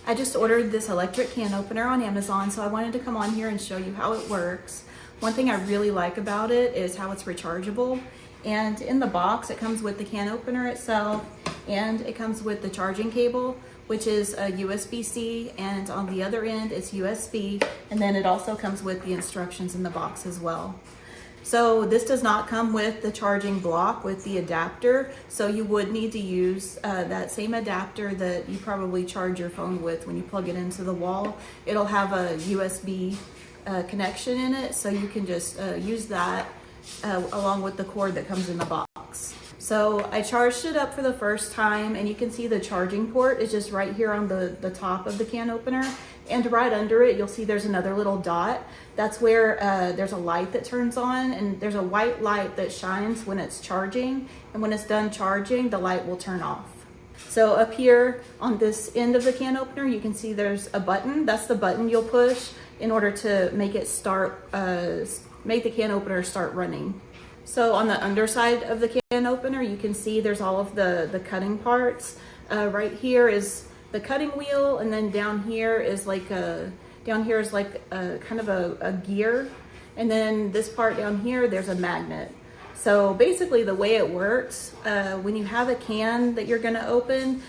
I just ordered this electric can opener on Amazon, so I wanted to come on here and show you how it works. One thing I really like about it is how it's rechargeable. And in the box, it comes with the can opener itself, and it comes with the charging cable, which is a USB-C, and on the other end it's USB, and then it also comes with the instructions in the box as well. So this does not come with the charging block with the adapter, so you would need to use that same adapter that you probably charge your phone with when you plug it into the wall. It'll have a USB connection in it, so you can just use that along with the cord that comes in the box. So I charged it up for the first time, and you can see the charging port is just right here on the top of the can opener. And right under it, you'll see there's another little dot. That's where there's a light that turns on, and there's a white light that shines when it's charging. And when it's done charging, the light will turn off. So up here on this end of the can opener, you can see there's a button. That's the button you'll push in order to make it start, make the can opener start running. So on the underside of the can opener, you can see there's all of the cutting parts. Right here is the cutting wheel, and then down here is like a kind of a gear, and then this part down here, there's a magnet. So basically the way it works, when you have a can that you're gonna open,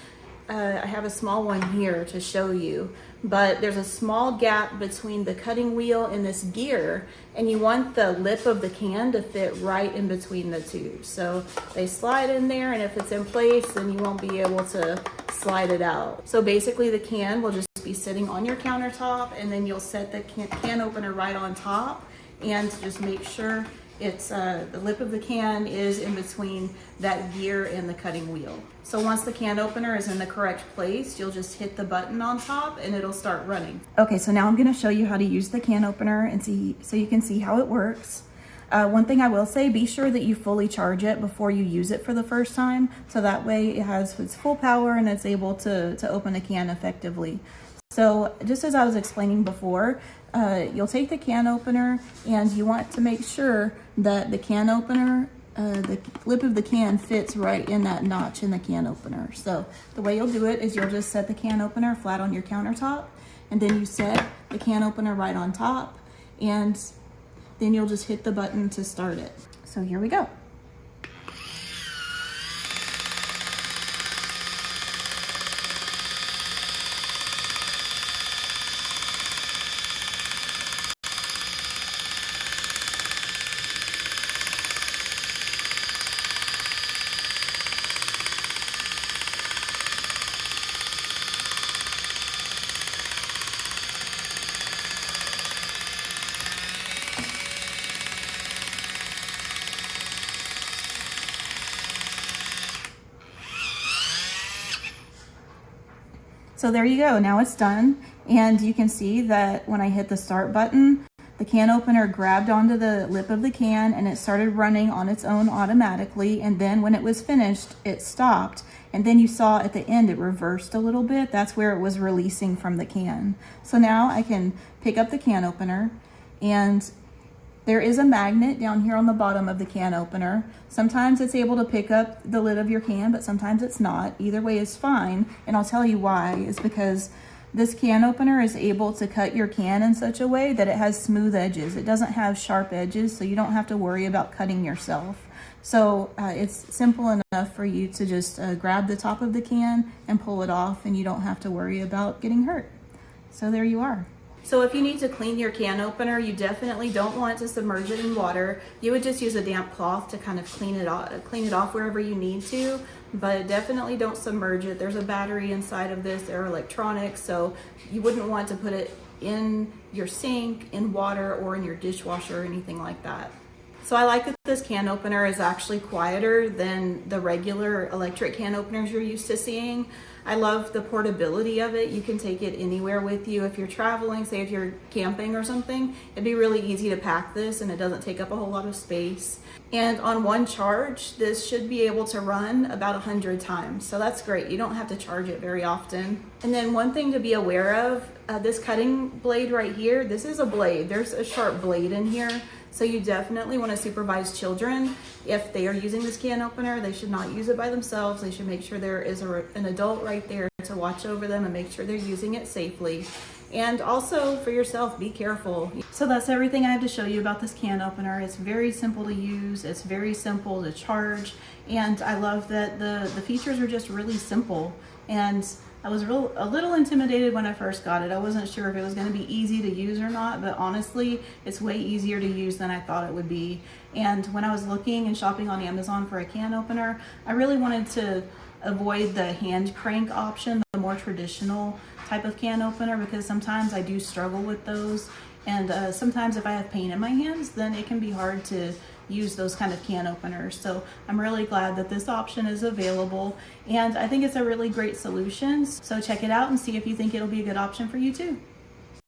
I have a small one here to show you, but there's a small gap between the cutting wheel and this gear, and you want the lip of the can to fit right in between the two. So they slide in there, and if it's in place, then you won't be able to slide it out. So basically the can will just be sitting on your countertop, and then you'll set the can opener right on top, and just make sure it's the lip of the can is in between that gear and the cutting wheel. So once the can opener is in the correct place, you'll just hit the button on top and it'll start running. Okay, so now I'm gonna show you how to use the can opener and so you can see how it works. One thing I will say, be sure that you fully charge it before you use it for the first time, so that way it has its full power and it's able to open a can effectively. So just as I was explaining before, you'll take the can opener, and you want to make sure that the can opener, the lip of the can fits right in that notch in the can opener. So the way you'll do it is you'll just set the can opener flat on your countertop, and then you set the can opener right on top, and then you'll just hit the button to start it. So here we go. So there you go, now it's done, and you can see that when I hit the start button, the can opener grabbed onto the lip of the can and it started running on its own automatically, and then when it was finished, it stopped, and then you saw at the end it reversed a little bit. That's where it was releasing from the can. So now I can pick up the can opener, and there is a magnet down here on the bottom of the can opener. Sometimes it's able to pick up the lid of your can, but sometimes it's not. Either way is fine, and I'll tell you why. It's because this can opener is able to cut your can in such a way that it has smooth edges. It doesn't have sharp edges, so you don't have to worry about cutting yourself. So it's simple enough for you to just grab the top of the can and pull it off, and you don't have to worry about getting hurt. So there you are. So if you need to clean your can opener, you definitely don't want to submerge it in water. You would just use a damp cloth to kind of clean it off wherever you need to, but definitely don't submerge it. There's a battery inside of this, there are electronics, so you wouldn't want to put it in your sink, in water, or in your dishwasher or anything like that. So I like that this can opener is actually quieter than the regular electric can openers you're used to seeing. I love the portability of it. You can take it anywhere with you. If you're traveling, say if you're camping or something, it'd be really easy to pack this, and it doesn't take up a whole lot of space. And on one charge, this should be able to run about 100 times. So that's great. You don't have to charge it very often. And then one thing to be aware of, this cutting blade right here, this is a blade. There's a sharp blade in here. So you definitely want to supervise children. If they are using this can opener, they should not use it by themselves. They should make sure there is an adult right there to watch over them and make sure they're using it safely. And also for yourself, be careful. So that's everything I have to show you about this can opener. It's very simple to use, it's very simple to charge, and I love that the features are just really simple. And I was a little intimidated when I first got it. I wasn't sure if it was going to be easy to use or not, but honestly, it's way easier to use than I thought it would be. And when I was looking and shopping on Amazon for a can opener, I really wanted to avoid the hand crank option, the more traditional type of can opener, because sometimes I do struggle with those. And sometimes if I have pain in my hands, then it can be hard to use those kind of can openers. So I'm really glad that this option is available, and I think it's a really great solution. So check it out and see if you think it'll be a good option for you too.